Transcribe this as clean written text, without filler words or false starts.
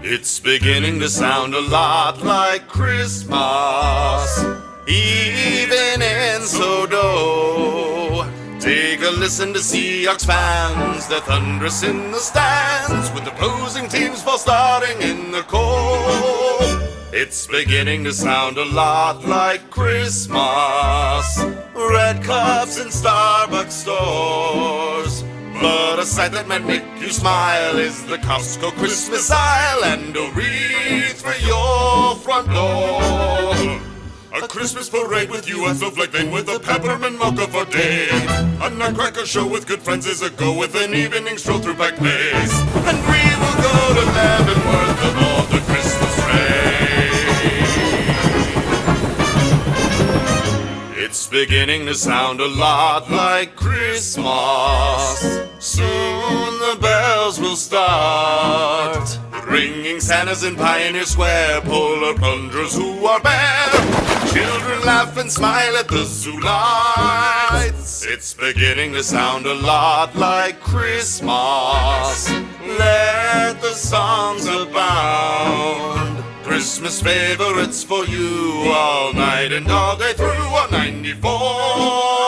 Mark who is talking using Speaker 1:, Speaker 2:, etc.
Speaker 1: It's beginning to sound a lot like Christmas, even in Sodo. Take a listen to Seahawks fans, they're thunderous in the stands, with opposing teams false starting in the cold. It's beginning to sound a lot like Christmas, red cups in Starbucks stores. But a sight that might make you smile is the Costco Christmas aisle and a wreath for your front door. A Christmas parade with UFO flag thing with a peppermint mocha for Dave. A nutcracker show with good friends is a go with an evening stroll through Pike Place. And we will go to Leavenworth and all the Christmas rain. It's beginning to sound a lot like Christmas. Soon the bells will start, ringing Santas in Pioneer Square, polar plunderers who are bare. Children laugh and smile at the zoo lights. It's beginning to sound a lot like Christmas. Let the songs abound. Christmas favorites for you all night and all day through on 94.